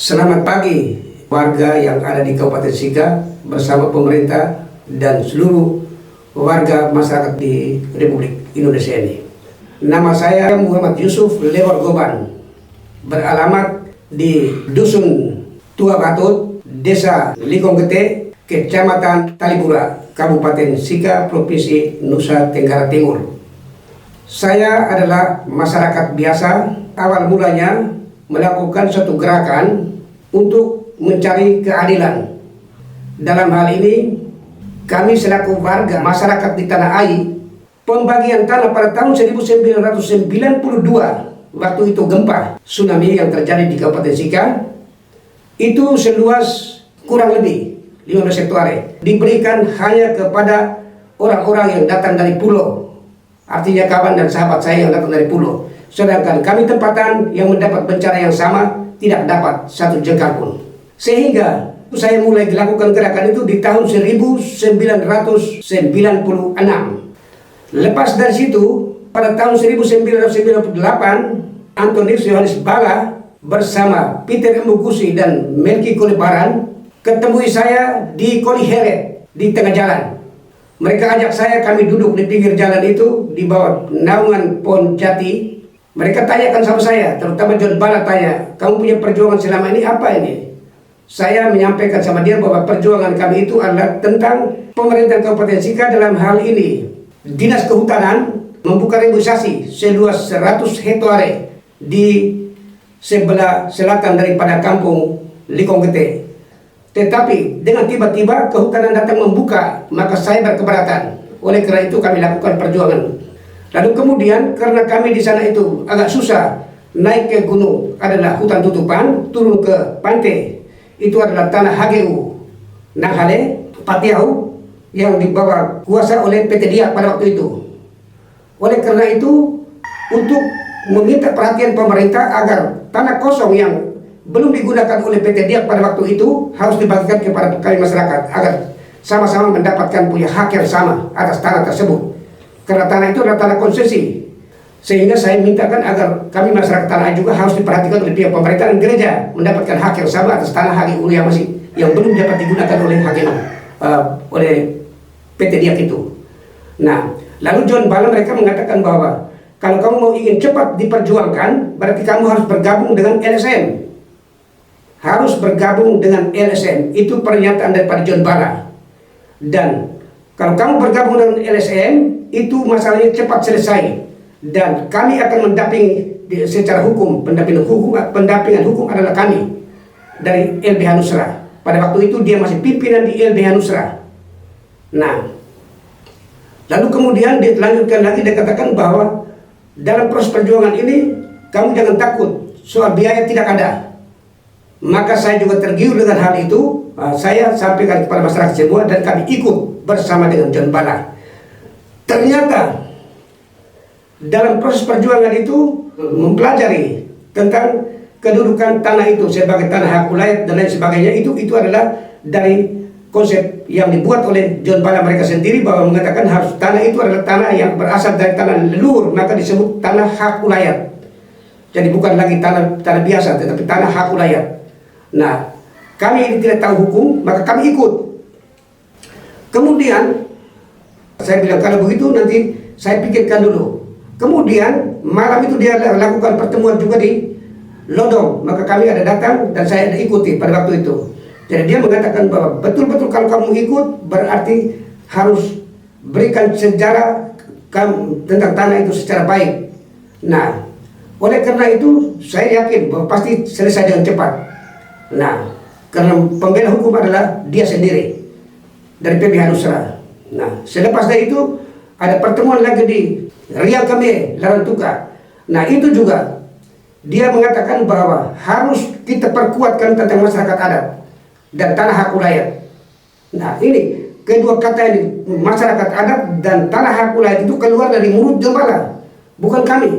Selamat pagi warga yang ada di Kabupaten Sika bersama pemerintah dan seluruh warga masyarakat di Republik Indonesia ini. Nama saya Muhammad Yusuf Lewar Goban, beralamat di Dusun Tua Gatut, Desa Likonggete, Kecamatan Talipura, Kabupaten Sika, Provinsi Nusa Tenggara Timur. Saya adalah masyarakat biasa, awal mulanya melakukan suatu gerakan untuk mencari keadilan. Dalam hal ini, kami selaku warga masyarakat di Tanah Ai, pembagian tanah pada tahun 1992, waktu itu gempa tsunami yang terjadi di Kabupaten Sika, itu seluas kurang lebih 15 hektare, diberikan hanya kepada orang-orang yang datang dari pulau, artinya kawan dan sahabat saya yang datang dari pulau. Sedangkan kami tempatan yang mendapat bencana yang sama tidak dapat satu jengkal pun. Sehingga saya mulai melakukan gerakan itu di tahun 1996. Lepas dari situ, pada tahun 1998, Antonius Yohanes Bala bersama Peter Mugusi dan Melki Kolebaran ketemui saya di Koliheret di tengah jalan. Mereka ajak saya, kami duduk di pinggir jalan itu di bawah naungan pohon jati. Mereka tanyakan sama saya, terutama John Bala tanya, kamu punya perjuangan selama ini apa ini? Saya menyampaikan sama dia bahwa perjuangan kami itu adalah tentang pemerintahan Kabupaten Sika dalam hal ini. Dinas Kehutanan membuka reboisasi seluas 100 hektare di sebelah selatan daripada kampung Likonggete. Tetapi dengan tiba-tiba kehutanan datang membuka, maka saya berkeberatan. Oleh karena itu kami lakukan perjuangan. Lalu kemudian karena kami di sana itu agak susah naik ke gunung, adalah hutan tutupan, turun ke pantai, itu adalah tanah HGU Nanghale Patiau yang dibawa kuasa oleh PT Dia pada waktu itu. Oleh karena itu, untuk meminta perhatian pemerintah agar tanah kosong yang belum digunakan oleh PT Dia pada waktu itu harus dibagikan kepada kami masyarakat agar sama-sama mendapatkan punya hak yang sama atas tanah tersebut. Karena tanah itu adalah tanah konsesi, sehingga saya mintakan agar kami masyarakat Tanah Ai juga harus diperhatikan oleh pihak pemerintah dan gereja mendapatkan hak yang sama atas tanah HGU yang belum dapat digunakan oleh HGU oleh PT Diak itu. Nah, lalu John Bala mereka mengatakan bahwa kalau kamu mau ingin cepat diperjuangkan, berarti kamu harus bergabung dengan LSM. Harus bergabung dengan LSM, itu pernyataan daripada John Bala. Dan kalau kamu bergabung dengan LSM, itu masalahnya cepat selesai. Dan kami akan mendampingi secara hukum, pendampingan hukum adalah kami dari LBH Nusra. Pada waktu itu dia masih pimpinan di LBH Nusra. Nah, lalu kemudian dilanjutkan lagi, dia katakan bahwa dalam proses perjuangan ini, kamu jangan takut, soal biaya tidak ada. Maka saya juga tergiur dengan hal itu. Saya sampaikan kepada masyarakat semua dan kami ikut bersama dengan John Bala. Ternyata dalam proses perjuangan itu mempelajari tentang kedudukan tanah itu sebagai tanah hak ulayat dan lain sebagainya, itu adalah dari konsep yang dibuat oleh John Bala mereka sendiri, bahwa mengatakan harus tanah itu adalah tanah yang berasal dari tanah leluhur, maka disebut tanah hak ulayat. Jadi bukan lagi tanah biasa, tetapi tanah hak ulayat. Nah, kami ini tidak tahu hukum, maka kami ikut. Kemudian saya bilang, kalau begitu nanti saya pikirkan dulu. Kemudian malam itu dia lakukan pertemuan juga di Lodong, maka kami ada datang dan saya ada ikuti pada waktu itu. Jadi dia mengatakan bahwa betul-betul kalau kamu ikut berarti harus berikan sejarah tentang tanah itu secara baik. Nah, oleh karena itu saya yakin bahwa pasti selesai dengan cepat. Nah, karena pembela hukum adalah dia sendiri dari PBH Nusra. Nah, selepas dari itu ada pertemuan lagi di Riau Kame, Larantuka. Nah, itu juga dia mengatakan bahwa harus kita perkuatkan tentang masyarakat adat dan tanah hak ulayat. Nah, ini kedua kata ini, masyarakat adat dan tanah hak ulayat, itu keluar dari mulut John Bala, bukan kami.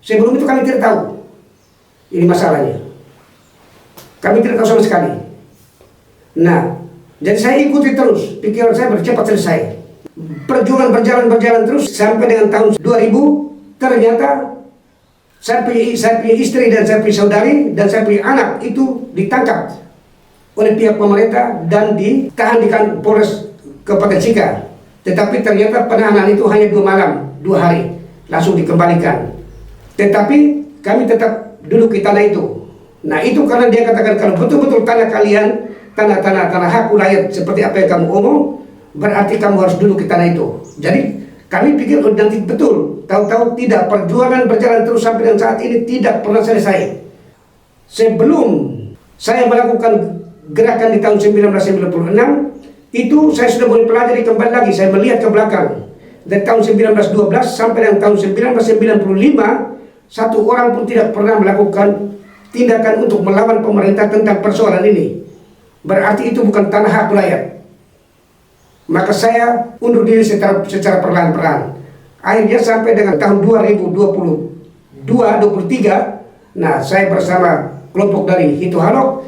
Sebelum itu kami tidak tahu ini masalahnya. Kami tidak tahu sama sekali. Nah, jadi saya ikuti terus, pikiran saya bercepat selesai. Perjuangan berjalan terus sampai dengan tahun 2000, ternyata saya punya istri dan saya punya saudari dan saya punya anak itu ditangkap oleh pihak pemerintah dan ditahan di Polres Kabupaten Sika. Tetapi ternyata penahanan itu hanya 2 malam, 2 hari, langsung dikembalikan. Tetapi kami tetap duduk di tanah itu. Nah itu karena dia katakan kalau betul-betul tanah kalian, tanah hak wilayah seperti apa yang kamu omong, berarti kamu harus duduk di tanah itu. Jadi kami pikir oh, nanti betul, tahu-tahu tidak, perjuangan berjalan terus sampai dengan saat ini tidak pernah selesai. Sebelum saya melakukan gerakan di tahun 1996, itu saya sudah mulai pelajari kembali lagi, saya melihat ke belakang. Dari tahun 1912 sampai dengan tahun 1995, satu orang pun tidak pernah melakukan tindakan untuk melawan pemerintah tentang persoalan ini. Berarti itu bukan tanah hak rakyat. Maka saya undur diri secara perlahan-lahan. Akhirnya sampai dengan tahun 2022-23, nah saya bersama kelompok dari Hitu Halok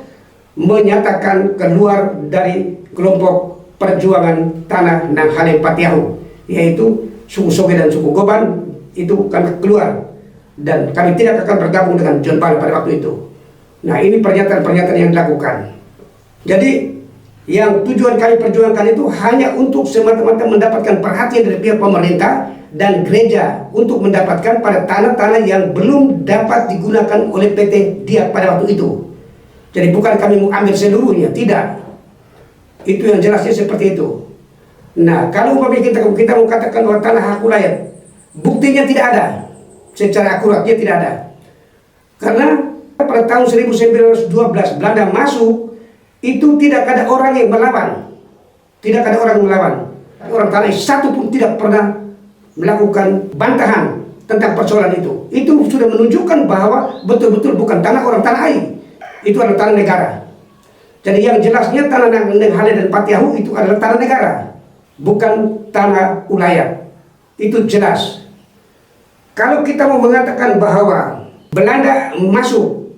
menyatakan keluar dari kelompok perjuangan tanah Nang Hale Patiahu, yaitu suku Soge dan suku Goban. Itu kami keluar dan kami tidak akan bergabung dengan John Bala pada waktu itu. Nah ini pernyataan-pernyataan yang dilakukan. Jadi yang tujuan kami perjuangkan itu hanya untuk semata-mata mendapatkan perhatian dari pihak pemerintah dan gereja untuk mendapatkan pada tanah-tanah yang belum dapat digunakan oleh PT Diak pada waktu itu. Jadi bukan kami mau ambil seluruhnya, tidak. Itu yang jelasnya seperti itu. Nah, kalau umpamanya kita mau katakan bahwa tanah hak rakyat, buktinya tidak ada. Secara akuratnya tidak ada. Karena pada tahun 1912 Belanda masuk, itu tidak ada orang yang melawan. Tidak ada orang yang melawan. Orang tanah satu pun tidak pernah melakukan bantahan tentang persoalan itu. Itu sudah menunjukkan bahwa betul-betul bukan tanah orang tanah air. Itu adalah tanah negara. Jadi yang jelasnya tanah Nang Hale dan Patiahu itu adalah tanah negara, bukan tanah wilayah. Itu jelas. Kalau kita mau mengatakan bahwa Belanda masuk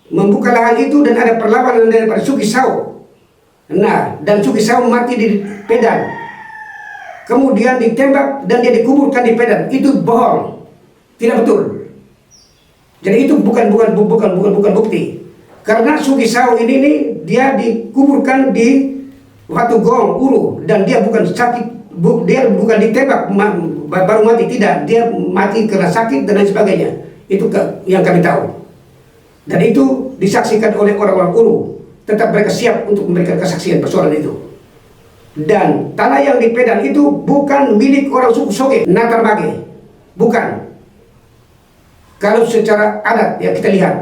membuka lahan itu dan ada perlawanan daripada Sugi Sao, nah dan Sugi Sao mati di Pedan, kemudian ditembak dan dia dikuburkan di Pedan, itu bohong, tidak betul. Jadi itu bukan bukti. Karena Sugi Sao ini dia dikuburkan di Watu Gong Uru dan dia bukan sakit, dia bukan ditembak baru mati, tidak, dia mati karena sakit dan lain sebagainya. Itu yang kami tahu. Dan itu disaksikan oleh orang-orang Uru. Tetap mereka siap untuk memberikan kesaksian persoalan itu. Dan tanah yang di Pedan itu bukan milik orang suku Soge, Natar Mage. Bukan. Kalau secara adat yang kita lihat.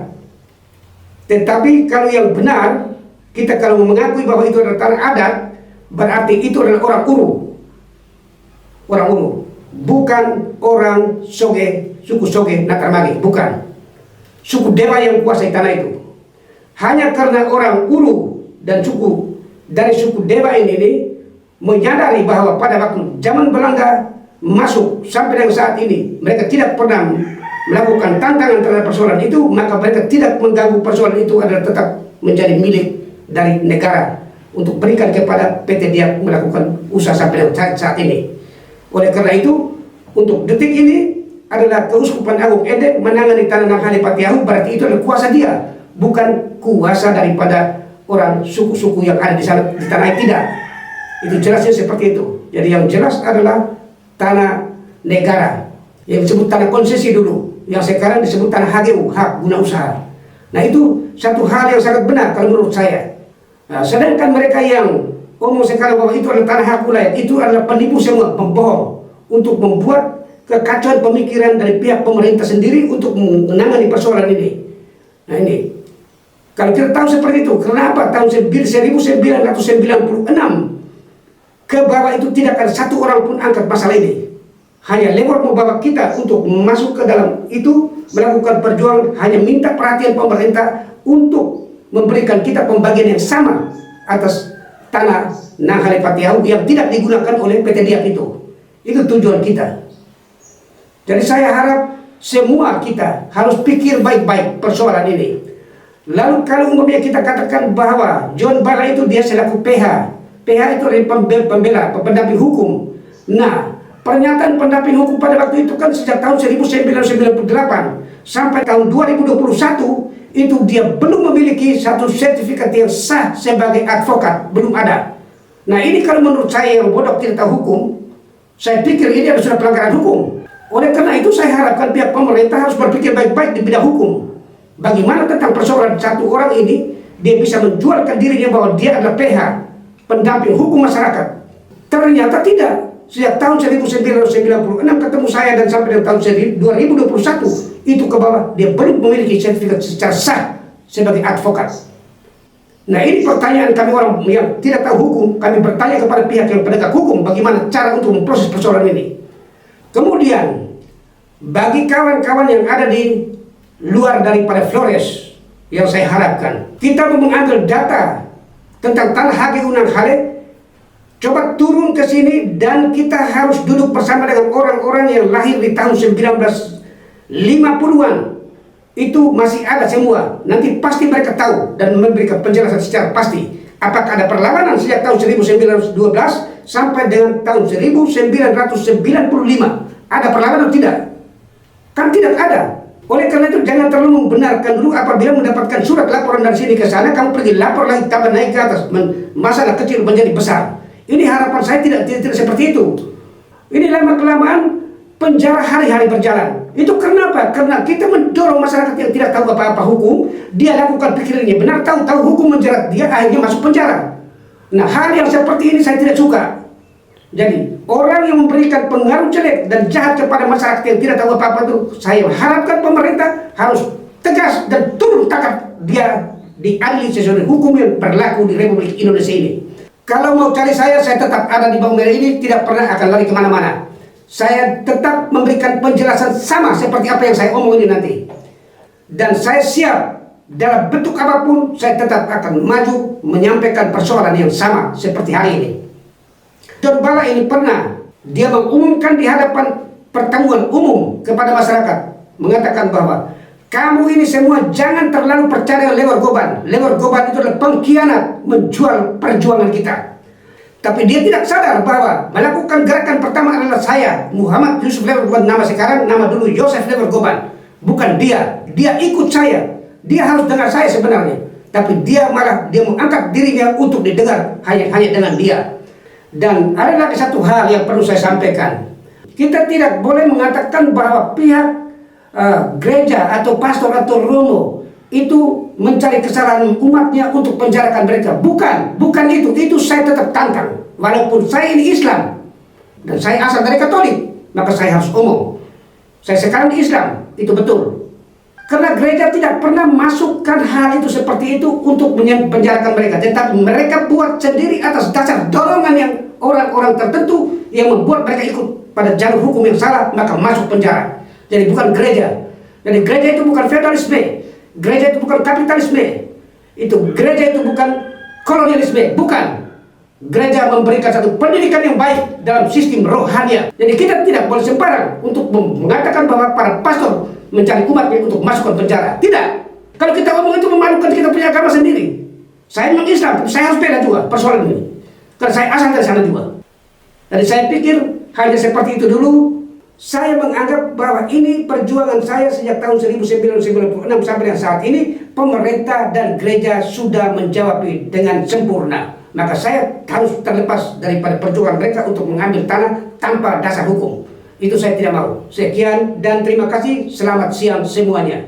Tetapi kalau yang benar, kita kalau mengakui bahwa itu adalah tanah adat, berarti itu adalah orang Uru. Orang Uru. Bukan orang Soge, suku Soge, Natar Mage. Bukan. Suku Dewa yang kuasai tanah itu. Hanya karena orang Uru dan dari suku Dewa ini menyadari bahwa pada waktu zaman Belanda masuk sampai dengan saat ini mereka tidak pernah melakukan tantangan terhadap persoalan itu, maka mereka tidak mengganggu persoalan itu, adalah tetap menjadi milik dari negara untuk berikan kepada PT Diak melakukan usaha sampai dengan saat ini. Oleh karena itu, untuk detik ini adalah Keuskupan Agung Ende menangani tanah Nang Hale Patiahu, berarti itu adalah kuasa dia, bukan kuasa daripada orang suku-suku yang ada di sana di tanah itu, tidak. Itu jelasnya seperti itu. Jadi yang jelas adalah tanah negara yang disebut tanah konsesi dulu, yang sekarang disebut tanah HGU, hak guna usaha. Nah itu satu hal yang sangat benar kalau menurut saya. Nah, sedangkan mereka yang ngomong sekarang bahwa itu adalah tanah hak wilayah, itu adalah penipu semua, pembohong, untuk membuat kekacauan pemikiran dari pihak pemerintah sendiri untuk menangani persoalan ini. Nah ini, kalau kita tahu seperti itu, kenapa tahun 1996 ke bawah itu tidak ada satu orang pun angkat masalah ini. Hanya lewat membawa kita untuk masuk ke dalam itu, melakukan perjuangan, hanya minta perhatian pemerintah untuk memberikan kita pembagian yang sama atas tanah Nang Hale Patiahu yang tidak digunakan oleh PT Diak itu. Itu tujuan kita. Jadi saya harap semua kita harus pikir baik-baik persoalan ini. Lalu kalau umpamanya kita katakan bahwa John Bala itu dia selaku PH. PH itu adalah pembela, pendamping hukum. Nah, pernyataan pendamping hukum pada waktu itu kan sejak tahun 1998 sampai tahun 2021 itu dia belum memiliki satu sertifikat yang sah sebagai advokat, belum ada. Nah ini kalau menurut saya yang bodoh tidak tahu hukum, saya pikir ini sudah pelanggaran hukum. Oleh karena itu saya harapkan pihak pemerintah harus berpikir baik-baik di bidang hukum. Bagaimana tentang persoalan satu orang ini, dia bisa menjualkan dirinya bahwa dia adalah PH, pendamping hukum masyarakat. Ternyata tidak. Sejak tahun 1996 ketemu saya dan sampai dengan tahun 2021 itu ke bawah, dia belum memiliki sertifikat secara sah sebagai advokat. Nah ini pertanyaan kami orang yang tidak tahu hukum, kami bertanya kepada pihak yang penegak hukum bagaimana cara untuk memproses persoalan ini. Kemudian bagi kawan-kawan yang ada di luar daripada Flores, yang saya harapkan kita mau mengambil data tentang tanah Hage Unang Halek, coba turun ke sini dan kita harus duduk bersama dengan orang-orang yang lahir di tahun 1950-an. Itu masih ada semua. Nanti pasti mereka tahu dan memberikan penjelasan secara pasti. Apakah ada perlawanan sejak tahun 1912 sampai dengan tahun 1995? Ada perlawanan atau tidak? Kan tidak ada. Oleh karena itu jangan terlalu membenarkan dulu. Apabila mendapatkan surat laporan dari sini ke sana, kamu pergi lapor lagi, tambah naik ke atas, masalah kecil menjadi besar. Ini harapan saya tidak seperti itu. Ini lama-kelamaan penjara hari-hari berjalan. Itu kenapa? Karena kita mendorong masyarakat yang tidak tahu apa-apa hukum, dia lakukan pikirannya benar, tahu hukum menjerat dia, akhirnya masuk penjara. Nah hal yang seperti ini saya tidak suka. Jadi orang yang memberikan pengaruh jelek dan jahat kepada masyarakat yang tidak tahu apa-apa itu, saya harapkan pemerintah harus tegas dan turun tangkap dia, diadili sesuai hukum yang berlaku di Republik Indonesia ini. Kalau mau cari saya tetap ada di Bawang Merah ini, tidak pernah akan lari kemana-mana. Saya tetap memberikan penjelasan sama seperti apa yang saya omong ini nanti. Dan saya siap dalam bentuk apapun, saya tetap akan maju menyampaikan persoalan yang sama seperti hari ini. John Bala ini pernah dia mengumumkan di hadapan pertemuan umum kepada masyarakat, mengatakan bahwa kamu ini semua jangan terlalu percaya Lewor Goban. Lewor Goban itu adalah pengkhianat, menjual perjuangan kita. Tapi dia tidak sadar bahwa melakukan gerakan pertama adalah saya, Muhammad Yusuf Lewor Goban, nama sekarang, nama dulu Yosef Lewor Goban. Bukan dia ikut saya. Dia harus dengar saya sebenarnya. Tapi dia malah dia mengangkat dirinya untuk didengar hanya dengan dia. Dan ada lagi satu hal yang perlu saya sampaikan. Kita tidak boleh mengatakan bahwa pihak gereja atau pastor atau romo itu mencari kesalahan umatnya untuk penjarakan mereka. Bukan itu saya tetap tantang. Walaupun saya ini Islam dan saya asal dari Katolik, maka saya harus omong. Saya sekarang di Islam, itu betul. Karena gereja tidak pernah masukkan hal itu seperti itu untuk menjarakan mereka. Tetapi mereka buat sendiri atas dasar dorongan yang orang-orang tertentu yang membuat mereka ikut pada jalur hukum yang salah, maka masuk penjara. Jadi bukan gereja. Jadi gereja itu bukan feudalisme. Gereja itu bukan kapitalisme. Gereja itu bukan kolonialisme. Bukan. Gereja memberikan satu pendidikan yang baik dalam sistem rohania. Jadi kita tidak boleh sembarang untuk mengatakan bahwa para pastor mencari umatnya untuk masuk ke penjara. Tidak. Kalau kita ngomong itu memalukan kita punya agama sendiri. Saya memang Islam, tapi saya harus bela juga persoalan ini. Karena saya asal dari sana juga. Jadi saya pikir hanya seperti itu dulu. Saya menganggap bahwa ini perjuangan saya sejak tahun 1996 sampai dengan saat ini, pemerintah dan gereja sudah menjawab dengan sempurna. Maka saya harus terlepas daripada perjuangan mereka untuk mengambil tanah tanpa dasar hukum. Itu saya tidak mau. Sekian dan terima kasih. Selamat siang semuanya.